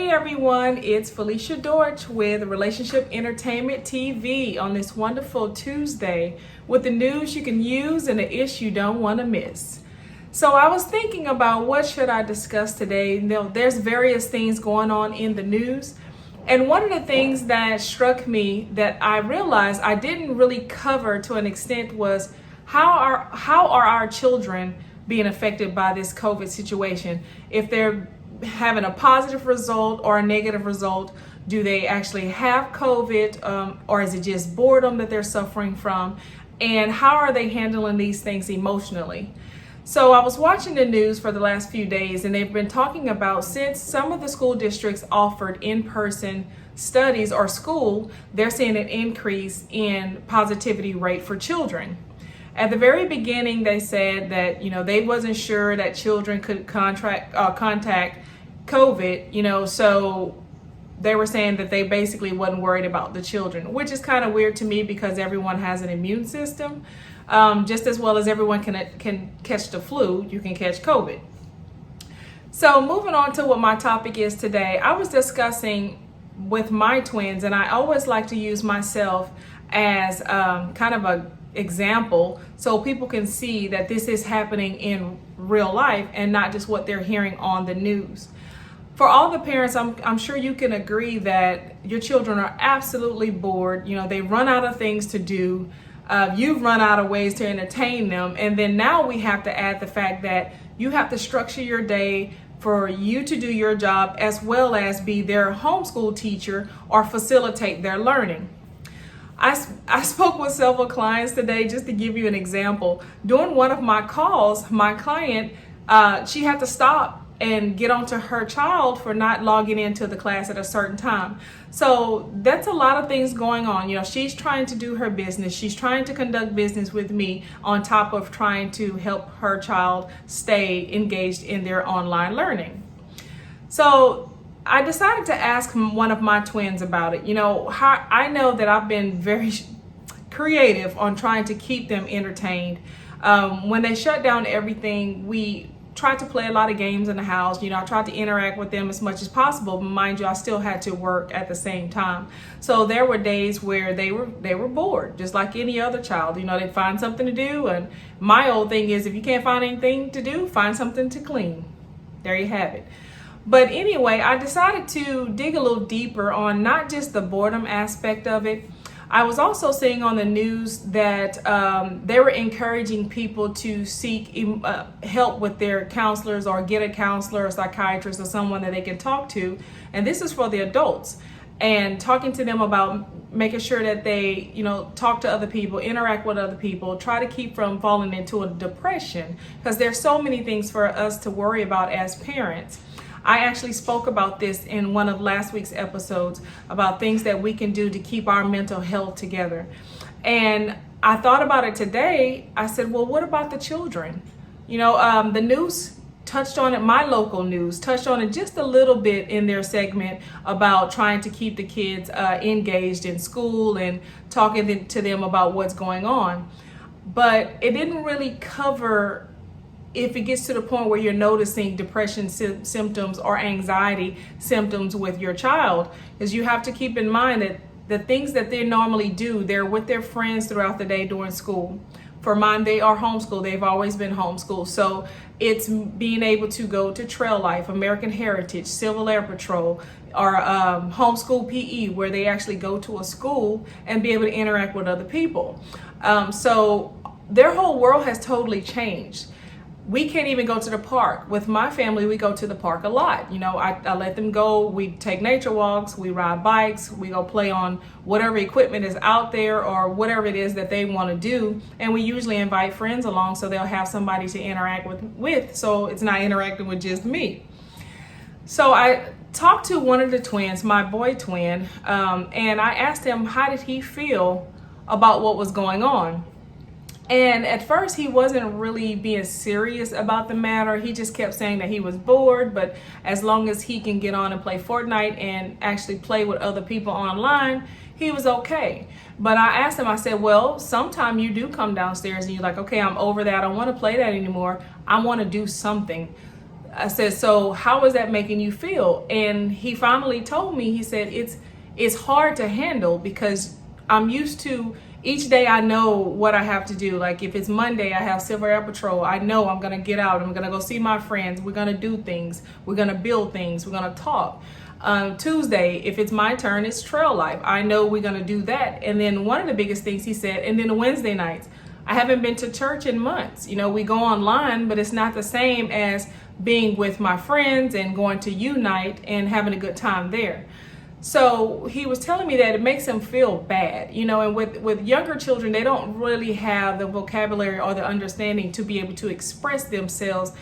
Hey everyone, it's Felicia Dortch with Relationship Entertainment TV on this wonderful Tuesday with the news you can use and the ish you don't want to miss. So I was thinking about what should I discuss today. There's various things going on in the news. And one of the things that struck me that I realized I didn't really cover to an extent was how are our children being affected by this COVID situation? If they're having a positive result or a negative result, do they actually have COVID, or is it just boredom that they're suffering from? And how are they handling these things emotionally? So I was watching the news for the last few days, and they've been talking about, since some of the school districts offered in-person studies or school, they're seeing an increase in positivity rate for children. At the very beginning, they said that, they wasn't sure that children could contact COVID, so they were saying that they basically wasn't worried about the children, which is kind of weird to me because everyone has an immune system. Just as well as everyone can catch the flu, you can catch COVID. So moving on to what my topic is today, I was discussing with my twins, and I always like to use myself as kind of a example so people can see that this is happening in real life and not just what they're hearing on the news. For all the parents, I'm sure you can agree that your children are absolutely bored. They run out of things to do. You've run out of ways to entertain them. And then now we have to add the fact that you have to structure your day for you to do your job as well as be their homeschool teacher or facilitate their learning. I spoke with several clients today, just to give you an example. During one of my calls, my client, she had to stop and get onto her child for not logging into the class at a certain time. So that's a lot of things going on. She's trying to do her business. She's trying to conduct business with me on top of trying to help her child stay engaged in their online learning. So I decided to ask one of my twins about it. How I know that I've been very creative on trying to keep them entertained. When they shut down everything, we tried to play a lot of games in the house. I tried to interact with them as much as possible, but mind you, I still had to work at the same time. So there were days where they were bored, just like any other child. They'd find something to do, and my old thing is, if you can't find anything to do, find something to clean. There you have it. But anyway, I decided to dig a little deeper on not just the boredom aspect of it. I was also seeing on the news that they were encouraging people to seek help with their counselors or get a counselor or psychiatrist or someone that they can talk to. And this is for the adults. And talking to them about making sure that they, talk to other people, interact with other people, try to keep from falling into a depression, because there's so many things for us to worry about as parents. I actually spoke about this in one of last week's episodes about things that we can do to keep our mental health together. And I thought about it today. I said, well, what about the children? The news touched on it. My local news touched on it just a little bit in their segment about trying to keep the kids engaged in school and talking to them about what's going on. But it didn't really cover if it gets to the point where you're noticing depression symptoms or anxiety symptoms with your child, because you have to keep in mind that the things that they normally do, they're with their friends throughout the day during school. For mine, they are homeschooled. They've always been homeschooled. So it's being able to go to Trail Life, American Heritage, Civil Air Patrol, or homeschool PE, where they actually go to a school and be able to interact with other people. So their whole world has totally changed. We can't even go to the park. With my family, we go to the park a lot. I let them go. We take nature walks, we ride bikes, we go play on whatever equipment is out there or whatever it is that they want to do. And we usually invite friends along so they'll have somebody to interact with so it's not interacting with just me. So I talked to one of the twins, my boy twin, and I asked him how did he feel about what was going on. And at first he wasn't really being serious about the matter. He just kept saying that he was bored, but as long as he can get on and play Fortnite and actually play with other people online, he was okay. But I asked him, I said, well, sometime you do come downstairs and you're like, okay, I'm over that. I don't want to play that anymore. I want to do something. I said, so how is that making you feel? And he finally told me, he said, it's hard to handle because I'm used to each day I know what I have to do. Like if it's Monday, I have Silver Air Patrol. I know I'm going to get out. I'm going to go see my friends. We're going to do things. We're going to build things. We're going to talk. Tuesday, if it's my turn, it's trail life. I know we're going to do that. And then one of the biggest things he said, and then the Wednesday nights, I haven't been to church in months. You know, we go online, but it's not the same as being with my friends and going to Unite and having a good time there. So he was telling me that it makes him feel bad, you know, and with younger children, they don't really have the vocabulary or the understanding to be able to express themselves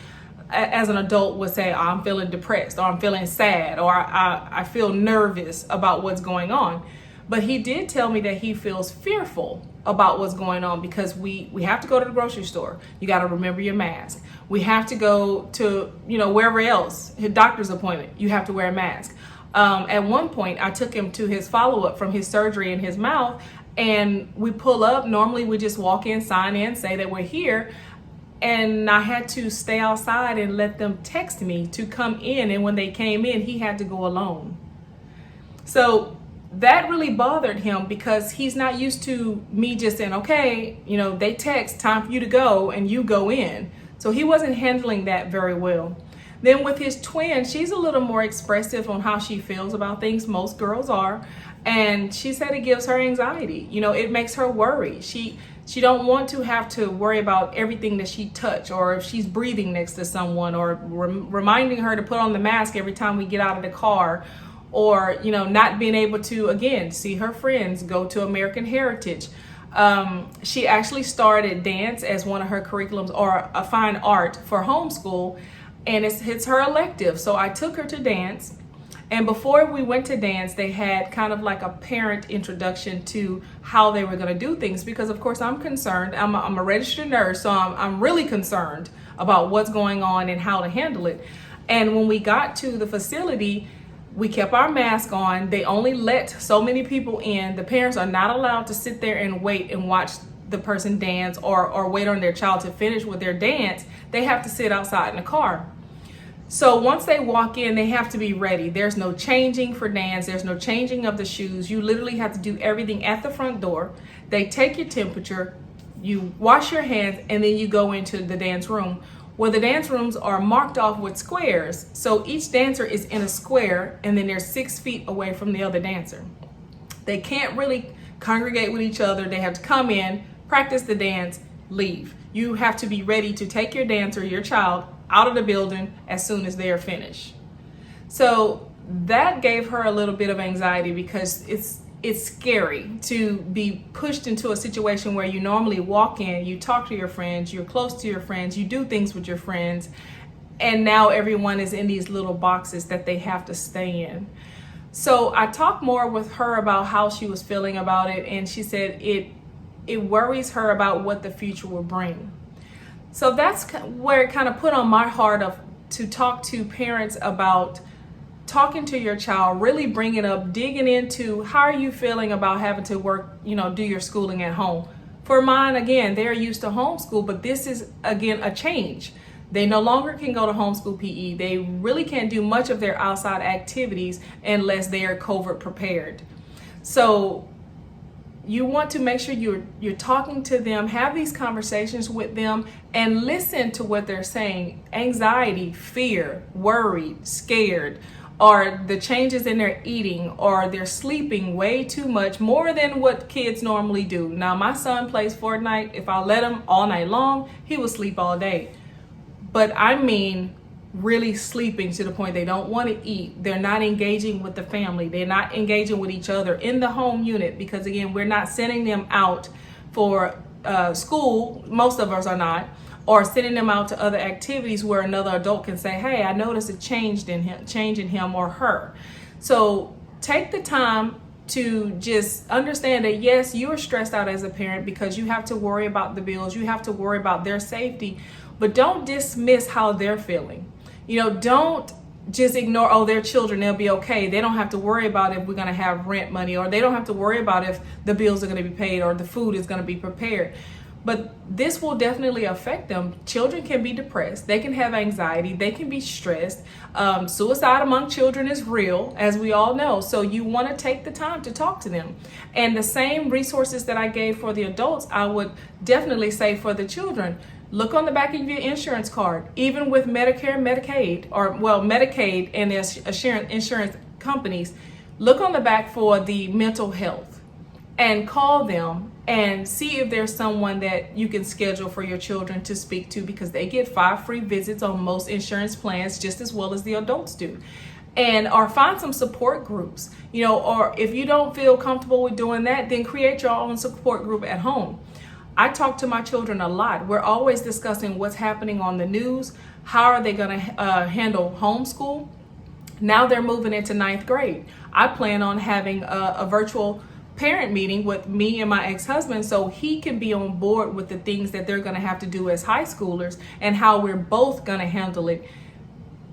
as an adult would say, I'm feeling depressed, or I'm feeling sad, or I feel nervous about what's going on. But he did tell me that he feels fearful about what's going on because we have to go to the grocery store. You got to remember your mask. We have to go to, you know, wherever else, his doctor's appointment, you have to wear a mask. At one point, I took him to his follow-up from his surgery in his mouth, and we pull up. Normally, we just walk in, sign in, say that we're here. And I had to stay outside and let them text me to come in. And when they came in, he had to go alone. So that really bothered him because he's not used to me just saying, okay, you know, they text, time for you to go, and you go in. So he wasn't handling that very well. Then with his twin, she's a little more expressive on how she feels about things. Most girls are. And she said it gives her anxiety. You know, it makes her worry. She don't want to have to worry about everything that she touch, or if she's breathing next to someone, or reminding her to put on the mask every time we get out of the car, or, you know, not being able to, again, see her friends, go to American Heritage. She actually started dance as one of her curriculums, or a fine art for homeschool. And it's her elective. So I took her to dance. And before we went to dance, they had kind of like a parent introduction to how they were going to do things. Because, of course, I'm concerned. I'm a registered nurse, so I'm really concerned about what's going on and how to handle it. And when we got to the facility, we kept our mask on. They only let so many people in. The parents are not allowed to sit there and wait and watch the person dance, or wait on their child to finish with their dance. They have to sit outside in the car. So once they walk in, they have to be ready. There's no changing for dance. There's no changing of the shoes. You literally have to do everything at the front door. They take your temperature, you wash your hands, and then you go into the dance room. Well, the dance rooms are marked off with squares. So each dancer is in a square, and then they're 6 feet away from the other dancer. They can't really congregate with each other. They have to come in, practice the dance, leave. You have to be ready to take your dancer, your child, out of the building as soon as they are finished. So that gave her a little bit of anxiety because it's scary to be pushed into a situation where you normally walk in, you talk to your friends, you're close to your friends, you do things with your friends, and now everyone is in these little boxes that they have to stay in. So I talked more with her about how she was feeling about it, and she said it worries her about what the future will bring. So that's where it kind of put on my heart to talk to parents about talking to your child, really bringing up, digging into how are you feeling about having to work, you know, do your schooling at home. For mine, again, they're used to homeschool, but this is, again, a change. They no longer can go to homeschool PE. They really can't do much of their outside activities unless they are COVID prepared. So you want to make sure you're talking to them, have these conversations with them, and listen to what they're saying. Anxiety, fear, worried, scared, or the changes in their eating, or they're sleeping way too much, more than what kids normally do. Now, my son plays Fortnite. If I let him all night long, he will sleep all day. But I mean, really sleeping to the point they don't want to eat. They're not engaging with the family. They're not engaging with each other in the home unit because, again, we're not sending them out for school. Most of us are not, or sending them out to other activities where another adult can say, hey, I noticed a change in him or her. So take the time to just understand that, yes, you're stressed out as a parent because you have to worry about the bills. You have to worry about their safety, but don't dismiss how they're feeling. You know, don't just ignore, oh, they're children, they'll be okay. They don't have to worry about if we're going to have rent money, or they don't have to worry about if the bills are going to be paid or the food is going to be prepared. but this will definitely affect them. Children can be depressed, they can have anxiety, they can be stressed. Suicide among children is real, as we all know. So you want to take the time to talk to them. And the same resources that I gave for the adults, I would definitely say for the children. Look on the back of your insurance card, even with Medicare, Medicaid, or well, Medicaid and the insurance companies. Look on the back for the mental health and call them and see if there's someone that you can schedule for your children to speak to, because they get 5 free visits on most insurance plans just as well as the adults do. And or find some support groups, or if you don't feel comfortable with doing that, then create your own support group at home. I talk to my children a lot. We're always discussing what's happening on the news. How are they going to handle homeschool? Now they're moving into 9th grade. I plan on having a virtual parent meeting with me and my ex-husband so he can be on board with the things that they're going to have to do as high schoolers and how we're both going to handle it.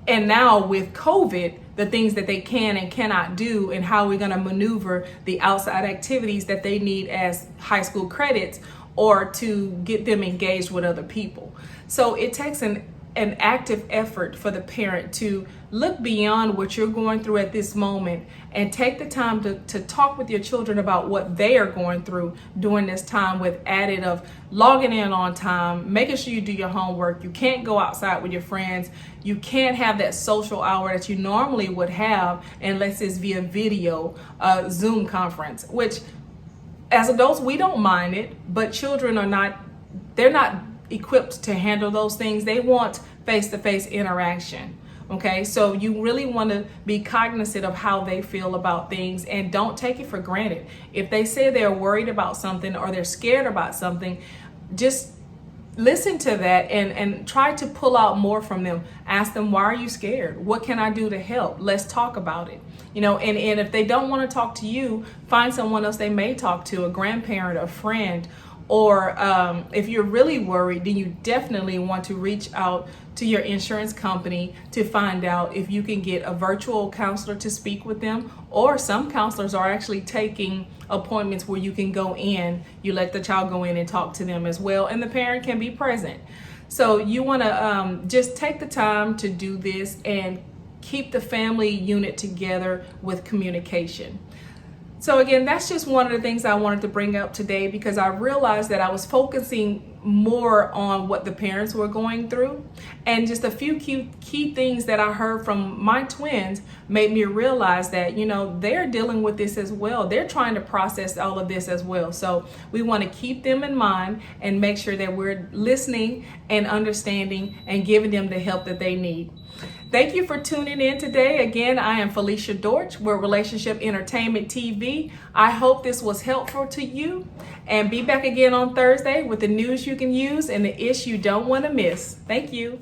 And now with COVID, the things that they can and cannot do and how we're going to maneuver the outside activities that they need as high school credits or to get them engaged with other people. So it takes an active effort for the parent to look beyond what you're going through at this moment and take the time to talk with your children about what they are going through during this time, with added of logging in on time, making sure you do your homework. You can't go outside with your friends. You can't have that social hour that you normally would have unless it's via video, Zoom conference, which as adults, we don't mind it, but children they're not equipped to handle those things. They want face-to-face interaction. Okay, so you really want to be cognizant of how they feel about things and don't take it for granted. If they say they're worried about something or they're scared about something, just listen to that and try to pull out more from them. Ask them, why are you scared? What can I do to help? Let's talk about it. And if they don't want to talk to you, find someone else they may talk to, a grandparent, a friend. Or if you're really worried, then you definitely want to reach out to your insurance company to find out if you can get a virtual counselor to speak with them. Or some counselors are actually taking appointments where you can go in, you let the child go in and talk to them as well, and the parent can be present. So you want to just take the time to do this and keep the family unit together with communication. So again, that's just one of the things I wanted to bring up today, because I realized that I was focusing more on what the parents were going through, and just a few key things that I heard from my twins made me realize that, they're dealing with this as well. They're trying to process all of this as well. So we want to keep them in mind and make sure that we're listening and understanding and giving them the help that they need. Thank you for tuning in today. Again, I am Felicia Dortch. We're Relationship Entertainment TV. I hope this was helpful to you, and be back again on Thursday with the news you can use and the ish you don't want to miss. Thank you.